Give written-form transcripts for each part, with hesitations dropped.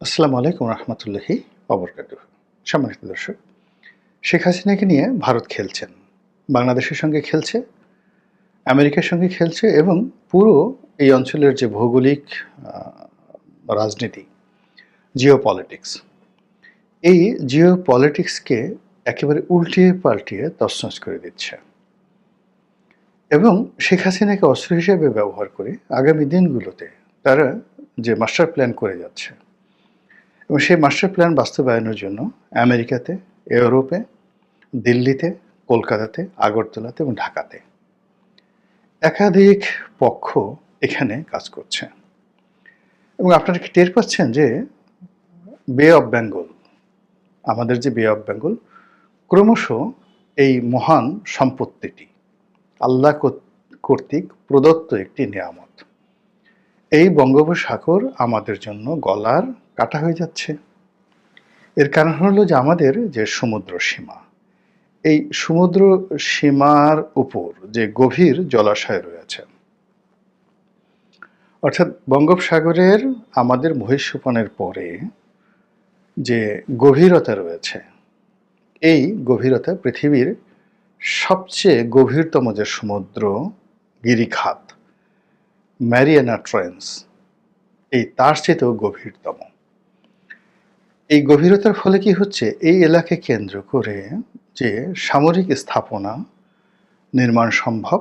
আসসালামু আলাইকুম রহমতুল্লাহি ওবরকাতুহু। সম্মানিত দর্শক, শেখ হাসিনাকে নিয়ে ভারত খেলছেন, বাংলাদেশের সঙ্গে খেলছে, আমেরিকার সঙ্গে খেলছে এবং পুরো এই অঞ্চলের যে ভৌগোলিক রাজনীতি, জিও পলিটিক্স, এই জিও পলিটিক্সকে একেবারে উল্টিয়ে পাল্টিয়ে তছনছ করে দিচ্ছে এবং শেখ হাসিনাকে অস্ত্র হিসেবে ব্যবহার করে আগামী দিনগুলোতে তারা যে মাস্টার প্ল্যান করে যাচ্ছে এবং সেই মাস্টার প্ল্যান বাস্তবায়নের জন্য আমেরিকাতে, ইউরোপে, দিল্লিতে, কলকাতাতে, আগরতলাতে এবং ঢাকাতে একাধিক পক্ষ এখানে কাজ করছে এবং আপনারা কি টের পাচ্ছেন যে বে অফ বেঙ্গল, আমাদের যে বে অফ বেঙ্গল, ক্রমশ এই মহান সম্পত্তিটি আল্লাহ কর্তৃক প্রদত্ত একটি নিয়ামত, এই বঙ্গোপসাগর আমাদের জন্য গলার কাটা হয়ে যাচ্ছে। এর কারণ হলো যে আমাদের যে সমুদ্র সীমা, এই সমুদ্র সীমার উপর যে গভীর জলাশয় রয়েছে, অর্থাৎ বঙ্গোপসাগরের আমাদের মহিষসোপানের পরে যে গভীরতা রয়েছে, এই গভীরতা পৃথিবীর সবচেয়ে গভীরতম যে সমুদ্র গিরিখাত ম্যারিয়ানা ট্রেঞ্চ, এই তার চেয়েতেও গভীরতম। এই গভীরতার ফলে কি হচ্ছে, এই এলাকাকে কেন্দ্র করে যে সামরিক স্থাপনা নির্মাণ সম্ভব,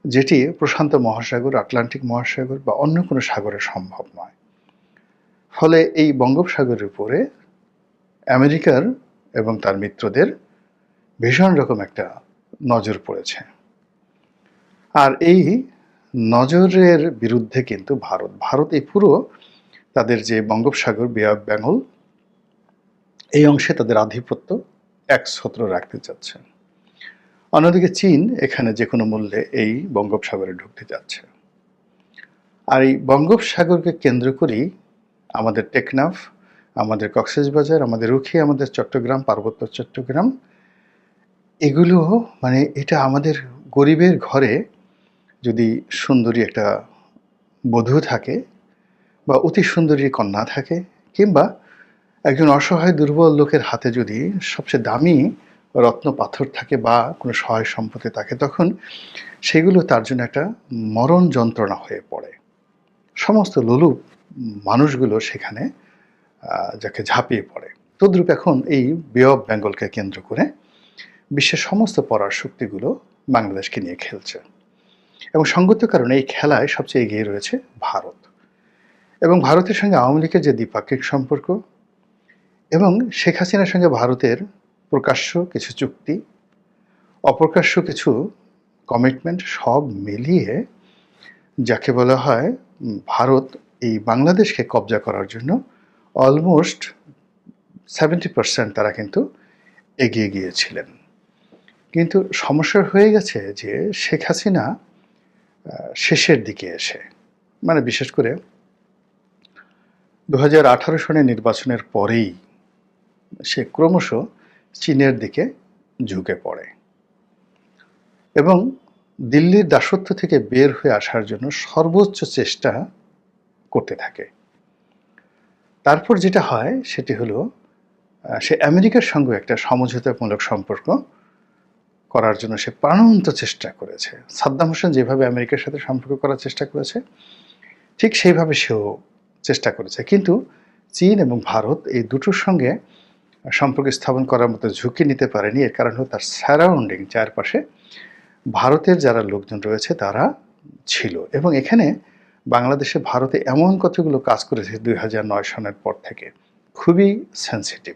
যেটি প্রশান্ত মহাসাগর, আটলান্টিক মহাসাগর বা অন্য কোনো সাগরে সম্ভব নয়। ফলে এই বঙ্গোপসাগরের উপরে আমেরিকার এবং তার মিত্রদের ভীষণ রকম একটা নজর পড়েছে। আর এই নজরের বিরুদ্ধে কিন্তু ভারত এই পুরো তাদের যে বঙ্গোপসাগর, বে অফ বেঙ্গল, এই অংশে তাদের আধিপত্য একছত্র রাখতে চাচ্ছে। অন্যদিকে চীন এখানে যে কোনো মূল্যে এই বঙ্গোপসাগরে ঢুকতে যাচ্ছে। আর এই বঙ্গোপসাগরকে কেন্দ্র করেই আমাদের টেকনাফ, আমাদের কক্সবাজার, আমাদের রুখি, আমাদের চট্টগ্রাম, পার্বত্য চট্টগ্রাম, এগুলো মানে এটা আমাদের গরিবের ঘরে যদি সুন্দরী একটা বধূ থাকে বা অতি সুন্দরী কন্যা থাকে, কিংবা একজন অসহায় দুর্বল লোকের হাতে যদি সবচেয়ে দামি রত্ন পাথর থাকে বা কোনো সহায় সম্পত্তি থাকে, তখন সেগুলো তার জন্য একটা মরণ যন্ত্রণা হয়ে পড়ে। সমস্ত লোলুপ মানুষগুলো সেখানে যাকে ঝাঁপিয়ে পড়ে। তদ্রূপ এখন এই বে অফ বেঙ্গলকে কেন্দ্র করে বিশ্বের সমস্ত পরাশক্তিগুলো বাংলাদেশকে নিয়ে খেলছে এবং সঙ্গত কারণে এই খেলায় সবচেয়ে এগিয়ে রয়েছে ভারত। এবং ভারতের সঙ্গে আওয়ামী লীগের যে দ্বিপাক্ষিক সম্পর্ক এবং শেখ হাসিনার সঙ্গে ভারতের প্রকাশ্য কিছু চুক্তি, অপ্রকাশ্য কিছু কমিটমেন্ট, সব মিলিয়ে যাকে বলা হয় ভারত এই বাংলাদেশকে কবজা করার জন্য অলমোস্ট 70% তারা কিন্তু এগিয়ে গিয়েছিলেন। কিন্তু সমস্যা হয়ে গেছে যে শেখ হাসিনা শেষের দিকে এসে, মানে বিশেষ করে 2018 সনের নির্বাচনের পরেই সে ক্রমশ চীনের দিকে ঝুঁকে পড়ে এবং দিল্লির দাসত্ব থেকে বের হয়ে আসার জন্য সর্বোচ্চ চেষ্টা করতে থাকে। তারপর যেটা হয় সেটি হলো সে আমেরিকার সঙ্গে একটা সমঝোতামূলক সম্পর্ক করার জন্য সে প্রাণান্ত চেষ্টা করেছে। সাদ্দাম হোসেন যেভাবে আমেরিকার সাথে সম্পর্ক করার চেষ্টা করেছে, ঠিক সেইভাবে সেও চেষ্টা করেছে। কিন্তু চীন এবং ভারত এই দুটোর সঙ্গে সম্পর্ক স্থাপন করার মতো ঝুঁকি নিতে পারেনি। এর কারণ হলো তার সারাউন্ডিং, চারপাশে ভারতের যারা লোকজন রয়েছে তারা ছিল। এবং এখানে বাংলাদেশে ভারতে এমন কতগুলো কাজ করেছে 2009 সনের পর থেকে, খুবই সেন্সিটিভ।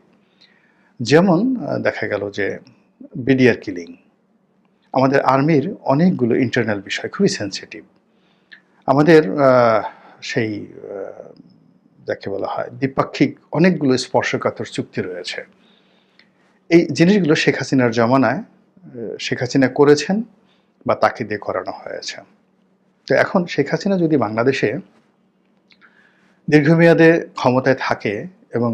যেমন দেখা গেল যে বিডিআর কিলিং, আমাদের আর্মির অনেকগুলো ইন্টারনাল বিষয় খুবই সেন্সিটিভ। আমাদের সেই যাকে বলা হয় দ্বিপাক্ষিক অনেকগুলো স্পর্শকাতর চুক্তি রয়েছে। এই জিনিসগুলো শেখ হাসিনার জমানায় শেখ হাসিনা করেছেন বা তাকে দিয়ে করানো হয়েছে। তো এখন শেখ হাসিনা যদি বাংলাদেশে দীর্ঘমেয়াদে ক্ষমতায় থাকে এবং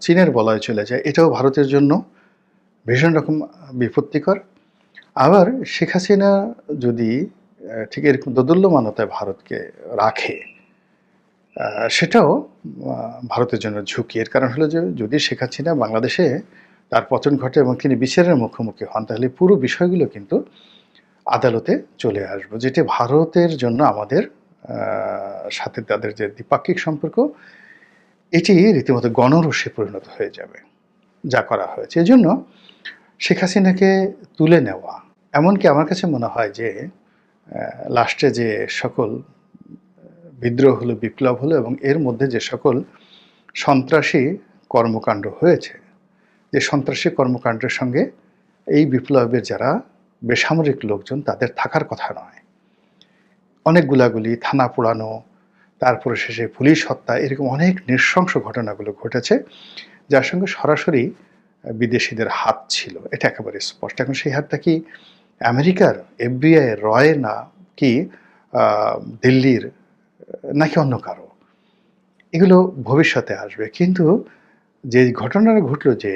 চীনের বলয়ে চলে যায়, এটাও ভারতের জন্য ভীষণ রকম বিপত্তিকর। আবার শেখ হাসিনা যদি ঠিক এরকম দোদুল্যমানতায় ভারতকে রাখে, সেটাও ভারতের জন্য ঝুঁকি। এর কারণ হলো যে যদি শেখ হাসিনা বাংলাদেশে তার পতন ঘটে এবং তিনি বিচারের মুখোমুখি হন, তাহলে পুরো বিষয়গুলো কিন্তু আদালতে চলে আসবে, যেটি ভারতের জন্য আমাদের সাথে তাদের যে দ্বিপাক্ষিক সম্পর্ক, এটি রীতিমতো গণরোষে পরিণত হয়ে যাবে, যা করা হয়েছে। এজন্য শেখ হাসিনাকে তুলে নেওয়া, এমনকি আমার কাছে মনে হয় যে লাস্টে যে সকল বিদ্রোহ হলো, বিপ্লব হলো এবং এর মধ্যে যে সকল সন্ত্রাসী কর্মকাণ্ড হয়েছে, যে সন্ত্রাসী কর্মকাণ্ডের সঙ্গে এই বিপ্লবের যারা বেসামরিক লোকজন, তাদের থাকার কথা নয়। অনেক গুলাগুলি, থানা পোড়ানো, তারপরে শেষে পুলিশ হত্যা, এরকম অনেক নৃশংস ঘটনাগুলো ঘটেছে, যার সঙ্গে সরাসরি বিদেশিদের হাত ছিল, এটা একেবারে স্পষ্ট। এখন সেই হাতটা কি আমেরিকার FBI রয়, না কি দিল্লির, নাকি অন্য কারো, এগুলো ভবিষ্যতে আসবে। কিন্তু যে ঘটনাটা ঘটলো, যে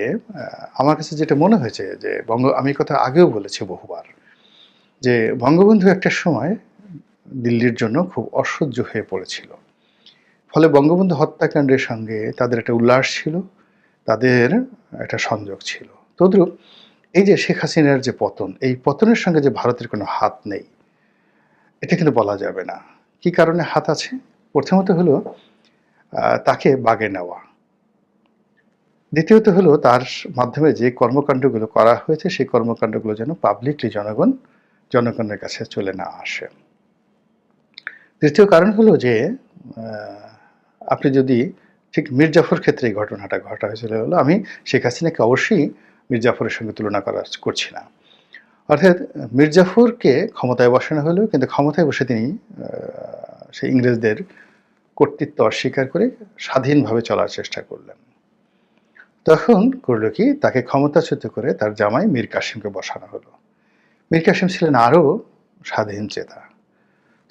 আমার কাছে যেটা মনে হয়েছে যে আমি কথা আগেও বলেছি বহুবার, যে বঙ্গবন্ধু একটা সময় দিল্লির জন্য খুব অসহ্য হয়ে পড়েছিল। ফলে বঙ্গবন্ধু হত্যাকাণ্ডের সঙ্গে তাদের একটা উল্লাস ছিল, তাদের একটা সংযোগ ছিল। তদ্রূপ এই যে শেখ হাসিনার যে পতন, এই পতনের সঙ্গে যে ভারতের কোনো হাত নেই, এটা কিন্তু বলা যাবে না। কি কারণে হাত আছে? প্রথমত হলো তাকে বাগে নেওয়া, দ্বিতীয়ত হলো তার মাধ্যমে যে কর্মকাণ্ডগুলো করা হয়েছে, সেই কর্মকাণ্ডগুলো যেন পাবলিকলি জনগণের কাছে চলে না আসে। তৃতীয় কারণ হলো যে আপনি যদি ঠিক মীর জাফর ক্ষেত্রে এই ঘটনাটা ঘটা হয়েছিল, হলো আমি শেখ হাসিনাকে অবশ্যই মীর জাফরের সঙ্গে তুলনা করছি না। অর্থাৎ মীর জাফরকে ক্ষমতায় বসানো হলো, কিন্তু ক্ষমতায় বসে তিনি সেই ইংরেজদের কর্তৃত্ব অস্বীকার করে স্বাধীনভাবে চলার চেষ্টা করলেন। তখন করলো কি, তাকে ক্ষমতাচ্যুত করে তার জামাই মীর কাসিমকে বসানো হলো। মীর কাসিম ছিলেন আরও স্বাধীন চেতা।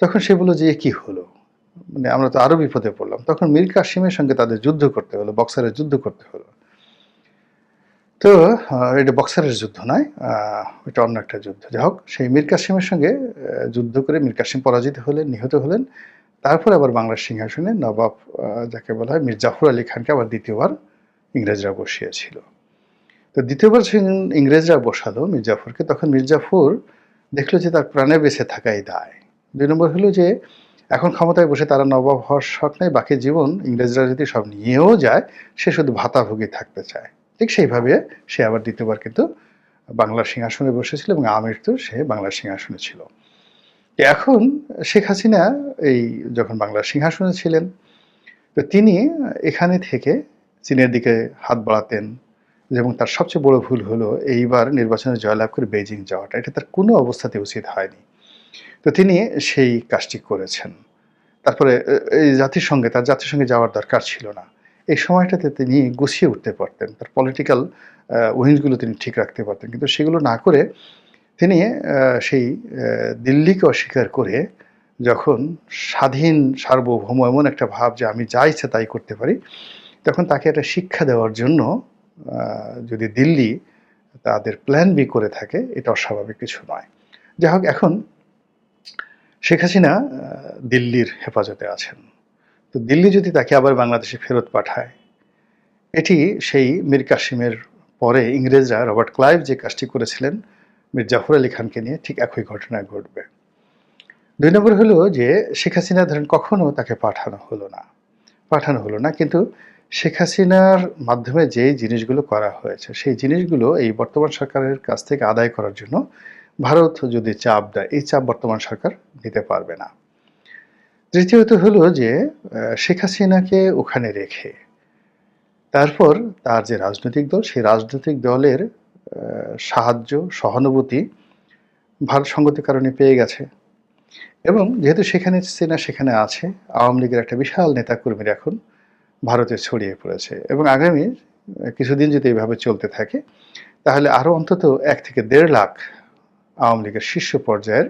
তখন সে বলল যে কি হলো, মানে আমরা তো আরো বিপদে পড়লাম। তখন মীর কাসিমের সঙ্গে তাদের যুদ্ধ করতে হলো, বক্সারের যুদ্ধ করতে হলো। তো এটা বক্সারের যুদ্ধ নয়, এটা অন্য একটা যুদ্ধ। যাই হোক, সেই মীর কাসিমের সঙ্গে যুদ্ধ করে মীর কাসিম পরাজিত হলেন, নিহত হলেন। তারপর আবার বাংলার সিংহাসনে নবাব, যাকে বলা হয় মীর জাফর আলী খানকে আবার দ্বিতীয়বার ইংরেজরা বসিয়েছিল। তো দ্বিতীয়বার ইংরেজরা বসালো মীর জাফরকে, তখন মীর জাফর দেখলো যে তার প্রাণে বেঁচে থাকাই দায়। 2 নম্বর হলো যে এখন ক্ষমতায় বসে তারা নবাব হওয়ার শখ নেই, বাকি জীবন ইংরেজরা যদি সব নিয়েও যায়, সে শুধু ভাতাভোগী থাকতে চায়। ঠিক সেইভাবে সে আবার দ্বিতীয়বার কিন্তু বাংলার সিংহাসনে বসেছিল এবং আমৃত্যু সে বাংলার সিংহাসনে ছিল। এখন শেখ হাসিনা এই যখন বাংলার সিংহাসনে ছিলেন, তো তিনি এখানে থেকে চীনের দিকে হাত বাড়াতেন, এবং তার সবচেয়ে বড় ভুল হলো এইবার নির্বাচনে জয়লাভ করে বেইজিং যাওয়াটা। এটা তার কোনো অবস্থাতে উচিত হয়নি। তো তিনি সেই কাজটি করেছেন। তারপরে এই তার জাতিসংঘে যাওয়ার দরকার ছিল না। এই সময়টাতে তিনি গুছিয়ে উঠতে পারতেন, তার পলিটিক্যাল উইংসগুলো তিনি ঠিক রাখতে পারতেন, কিন্তু সেগুলো না করে তিনি সেই দিল্লিকে অস্বীকার করে যখন স্বাধীন সার্বভৌম এমন একটা ভাব যে আমি যা ইচ্ছা তাই করতে পারি, তখন তাকে একটা শিক্ষা দেওয়ার জন্য যদি দিল্লি তাদের প্ল্যান বি করে থাকে, এটা অস্বাভাবিক কিছু নয়। যাই হোক, এখন শেখ হাসিনা দিল্লির হেফাজতে আছেন। তো দিল্লি যদি তাকে আবার বাংলাদেশে ফেরত পাঠায়, এটি সেই মীর কাসিমের পরে ইংরেজরা রবার্ট ক্লাইভ যে কাজটি করেছিলেন মীর জাফর আলী খানকে নিয়ে, ঠিক একই ঘটনা ঘটবে। 2 নম্বর হলো যে শেখ হাসিনা ধরেন কখনো তাকে পাঠানো হলো না, কিন্তু শেখ হাসিনার মাধ্যমে যে জিনিসগুলো করা হয়েছে, সেই জিনিসগুলো এই বর্তমান সরকারের কাছ থেকে আদায় করার জন্য ভারত যদি চাপ দেয়, এই চাপ বর্তমান সরকার দিতে পারবে না। তৃতীয়ত হলো যে শেখ হাসিনাকে ওখানে রেখে তারপর তার যে রাজনৈতিক দল, সেই রাজনৈতিক দলের সাহায্য, সহানুভূতি ভারত সঙ্গতির কারণে পেয়ে গেছে। এবং যেহেতু সেখানে আছে, আওয়ামী লীগের একটা বিশাল নেতাকর্মীরা এখন ভারতে ছড়িয়ে পড়েছে, এবং আগামী কিছুদিন যদি এইভাবে চলতে থাকে, তাহলে আরও অন্তত 1 থেকে 1.5 লাখ আওয়ামী লীগের শীর্ষ পর্যায়ের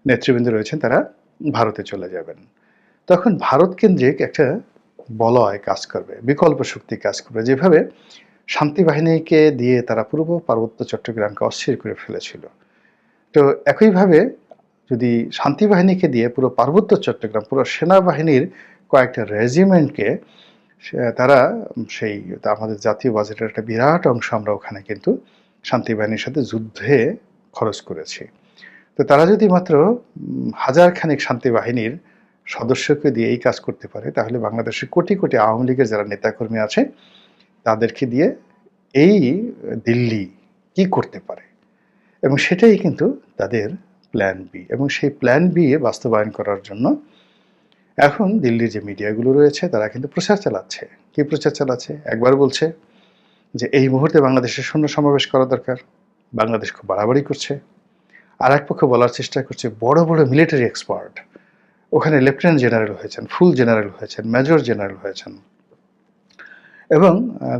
নেতৃবৃন্দ রয়েছেন, তারা ভারতে চলে যাবেন। তখন ভারত কেন্দ্রিক একটা বলয় কাজ করবে, বিকল্প শক্তি কাজ করবে, যেভাবে শান্তি বাহিনীকে দিয়ে তারা পূর্ব পার্বত্য চট্টগ্রামকে অস্থির করে ফেলেছিল। তো একইভাবে যদি শান্তি বাহিনীকে দিয়ে পুরো পার্বত্য চট্টগ্রাম, পুরো সেনাবাহিনীর কয়েকটা রেজিমেন্টকে তারা সেই আমাদের জাতীয় বাজেটের একটা বিরাট অংশ আমরা ওখানে কিন্তু শান্তি বাহিনীর সাথে যুদ্ধে খরচ করেছি। তো তারা যদি মাত্র হাজারখানেক শান্তি বাহিনীর সদস্যকে দিয়ে এই কাজ করতে পারে, তাহলে বাংলাদেশের কোটি কোটি আওয়ামী লীগের যারা নেতাকর্মী আছে তাদেরকে দিয়ে এই দিল্লি কি করতে পারে, এবং সেটাই কিন্তু তাদের প্ল্যান বি। এবং সেই প্ল্যান বি বাস্তবায়ন করার জন্য এখন দিল্লির যে মিডিয়াগুলো রয়েছে তারা কিন্তু প্রচার চালাচ্ছে। কি প্রচার চালাচ্ছে? একবার বলছে যে এই মুহূর্তে বাংলাদেশের সৈন্য সমাবেশ করা দরকার, বাংলাদেশ খুব বাড়াবাড়ি করছে। আর এক পক্ষ বলার চেষ্টা করছে বড় বড় মিলিটারি এক্সপার্ট ওখানে লেফটেন্যান্ট জেনারেল হয়েছেন, ফুল জেনারেল হয়েছেন, মেজর জেনারেল হয়েছেন, এবং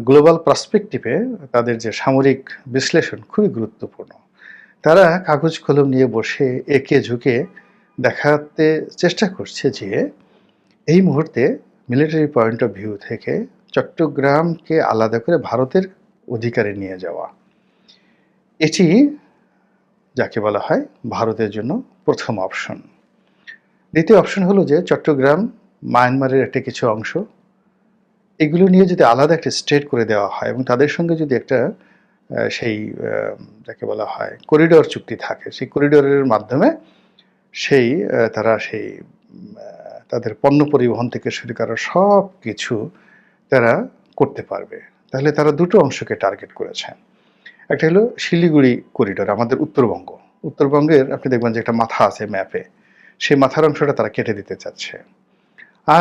গ্লোবাল পার্সপেক্টিভে তাদের যে সামরিক বিশ্লেষণ খুবই গুরুত্বপূর্ণ। তারা কাগজ কলম নিয়ে বসে একে ঝুঁকে দেখাতে চেষ্টা করছে যে এই মুহূর্তে মিলিটারি পয়েন্ট অফ ভিউ থেকে চট্টগ্রামকে আলাদা করে ভারতের অধিকারে নিয়ে যাওয়া, এটি যাকে বলা হয় ভারতের জন্য প্রথম অপশন। দ্বিতীয় অপশন হলো যে চট্টগ্রাম মায়ানমারের একটা কিছু অংশ, এগুলো নিয়ে যদি আলাদা একটা স্টেট করে দেওয়া হয় এবং তাদের সঙ্গে যদি একটা সেই যাকে বলা হয় করিডোর চুক্তি থাকে, সেই করিডোরের মাধ্যমে সেই তারা সেই তাদের পণ্য পরিবহন থেকে শুরু করার সব কিছু তারা করতে পারবে। তাহলে তারা দুটো অংশকে টার্গেট করেছে। একটা হলো শিলিগুড়ি করিডোর, আমাদের উত্তরবঙ্গ। উত্তরবঙ্গের আপনি দেখবেন যে একটা মাথা আছে ম্যাপে, সেই মাথার অংশটা তারা কেটে দিতে চাচ্ছে।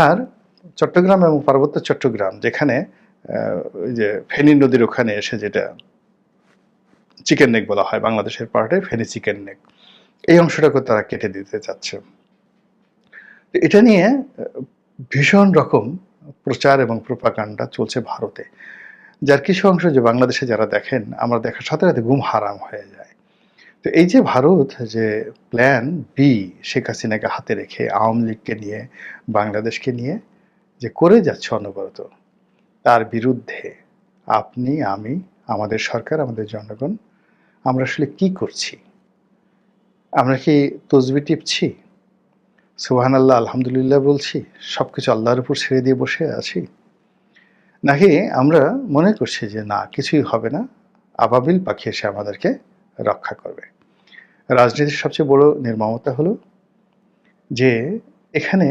আর চট্টগ্রাম এবং পার্বত্য চট্টগ্রাম, যেখানে ওই যে ফেনী নদীর ওখানে এসে যেটা চিকেন নেক বলা হয় বাংলাদেশের পার্টে, ফেনী চিকেন নেক, এই অংশটাকে তারা কেটে দিতে চাচ্ছে। এটা নিয়ে ভীষণ রকম প্রচার এবং প্রোপাগান্ডা চলছে ভারতে, যার কিছু অংশ যে বাংলাদেশে যারা দেখেন, আমরা দেখার সাথে সাথে ঘুম হারাম হয়ে যায়। তো এই যে ভারত যে প্ল্যান বি শেখ হাসিনাকে হাতে রেখে আওয়ামী লীগকে নিয়ে বাংলাদেশকে নিয়ে যে করে যাচ্ছে অনবরত, তার বিরুদ্ধে আপনি, আমি, আমাদের সরকার, আমাদের জনগণ আমরা আসলে কি করছি? আমরা কি তসবি টিপছি, সুবহানাল্লাহ আলহামদুলিল্লাহ বলছি, সবকিছু আল্লাহর উপর ছেড়ে দিয়ে বসে আছি, নাকি আমরা মনে করছি যে না কিছুই হবে না, আবাবিল পাখি এসে আমাদেরকে রক্ষা করবে? রাজনীতির সবচেয়ে বড় নির্মমতা হলো যে এখানে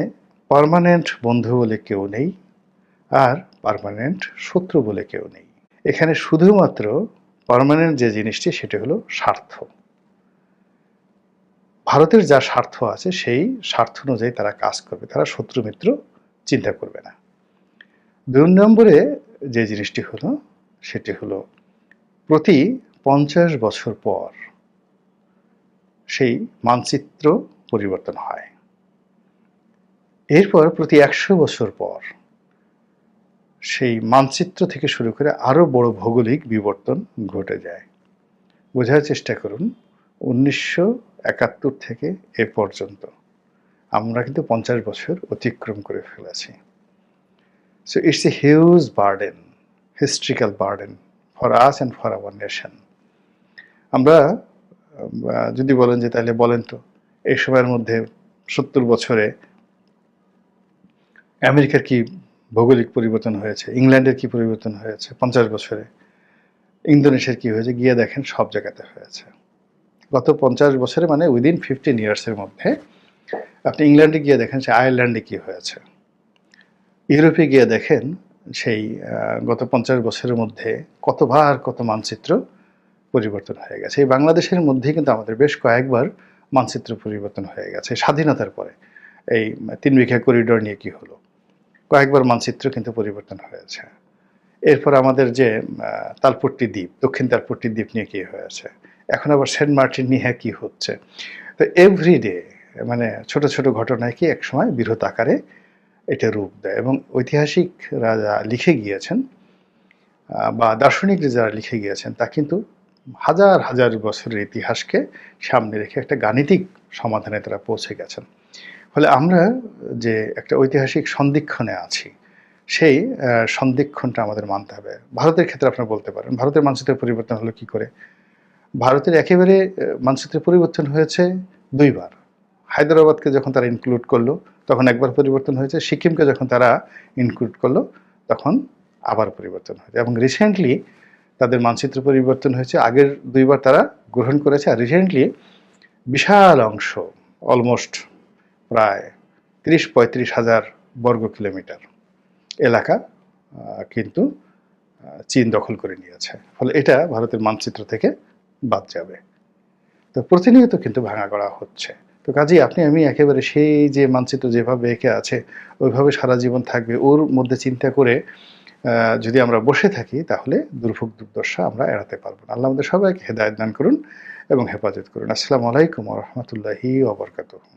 পার্মানেন্ট বন্ধু বলে কেউ নেই, আর পার্মানেন্ট শত্রু বলে কেউ নেই। এখানে শুধুমাত্র পার্মানেন্ট যে জিনিসটি সেটা হলো স্বার্থ। ভারতের যা স্বার্থ আছে সেই স্বার্থ অনুযায়ী তারা কাজ করবে, তারা শত্রু মিত্র চিন্তা করবে না। ২ নম্বরে যে জিনিসটি হলো সেটি হলো প্রতি ৫০ বছর পর সেই মানচিত্র পরিবর্তন হয়, এরপর প্রতি ১০০ বছর পর সেই মানচিত্র থেকে শুরু করে আরো বড় ভৌগোলিক বিবর্তন ঘটে যায়। বোঝার চেষ্টা করুন, ১৯৭১ থেকে এ পর্যন্ত আমরা কিন্তু ৫০ বছর অতিক্রম করে ফেলেছি। So it's a huge burden, historical burden for us and for our nation. আমরা যদি বলেন যে তাহলে বলেন তো এই সময়ের মধ্যে ৭০ বছরে আমেরিকার কি ভৌগোলিক পরিবর্তন হয়েছে, ইংল্যান্ডের কি পরিবর্তন হয়েছে, ৫০ বছরে ইন্দোনেশিয়ার কি হয়েছে, গিয়ে দেখেন সব জায়গাতে হয়েছে। গত ৫০ বছরে মানে উইদিন 15 ইয়ার্সের মধ্যে আপনি ইংল্যান্ডে গিয়ে দেখেন সে আয়ারল্যান্ডে কি হয়েছে, ইউরোপে গিয়ে দেখেন সেই গত ৫০ বছরের মধ্যে কতবার কত মানচিত্র পরিবর্তন হয়ে গেছে। এই বাংলাদেশের মধ্যেই কিন্তু আমাদের বেশ কয়েকবার মানচিত্র পরিবর্তন হয়ে গেছে। স্বাধীনতার পরে এই ৩ বিঘা করিডোর নিয়ে কি হলো, কয়েকবার মানচিত্র কিন্তু পরিবর্তন হয়েছে। এরপর আমাদের যে তালপট্টি দ্বীপ, দক্ষিণ তালপট্টি দ্বীপ নিয়ে কি হয়েছে, এখন আবার সেন্ট মার্টিন নিয়ে কি হচ্ছে। তো এভরিডে মানে ছোট ছোট ঘটনায় কি একসময় বৃহৎ আকারে এটা রূপ দেয়। এবং ঐতিহাসিকরা যা লিখে গিয়েছেন বা দার্শনিক যারা লিখে গিয়েছেন তা কিন্তু হাজার হাজার বছরের ইতিহাসকে সামনে রেখে একটা গাণিতিক সমাধানে তারা পৌঁছে গেছেন। ফলে আমরা যে একটা ঐতিহাসিক সন্ধিক্ষণে আছি, সেই সন্ধিক্ষণটা আমাদের মানতে হবে। ভারতের ক্ষেত্রে আপনারা বলতে পারেন ভারতের মানচিত্রের পরিবর্তন হলো কি করে? ভারতের একেবারে মানচিত্রের পরিবর্তন হয়েছে ২ বার। হায়দ্রাবাদকে যখন তারা ইনক্লুড করলো তখন একবার পরিবর্তন হয়েছে, সিকিমকে যখন তারা ইনক্লুড করলো তখন আবার পরিবর্তন হয়েছে, এবং রিসেন্টলি তাদের মানচিত্র পরিবর্তন হয়েছে। আগের দুইবার তারা গ্রহণ করেছে, আর রিসেন্টলি বিশাল অংশ, অলমোস্ট প্রায় ৩০-৩৫ হাজার বর্গ কিলোমিটার এলাকা কিন্তু চীন দখল করে নিয়েছে। ফলে এটা ভারতের মানচিত্র থেকে বাদ যাবে। তো প্রতিনিয়ত কিন্তু ভাঙা করা হচ্ছে। তো কাজেই আপনি আমি একেবারে সেই যে মানচিত্র যেভাবে এঁকে আছে ওইভাবে সারা জীবন থাকবে ওর মধ্যে চিন্তা করে যদি আমরা বসে থাকি তাহলে দুর্ভোগ দুর্দশা আমরা এড়াতে পারবো না। আল্লাহ আমাদের সবাইকে হেদায়েত দান করুন এবং হেফাজত করুন। আসসালামু আলাইকুম ওয়া রাহমাতুল্লাহি ওয়া বারাকাতুহু।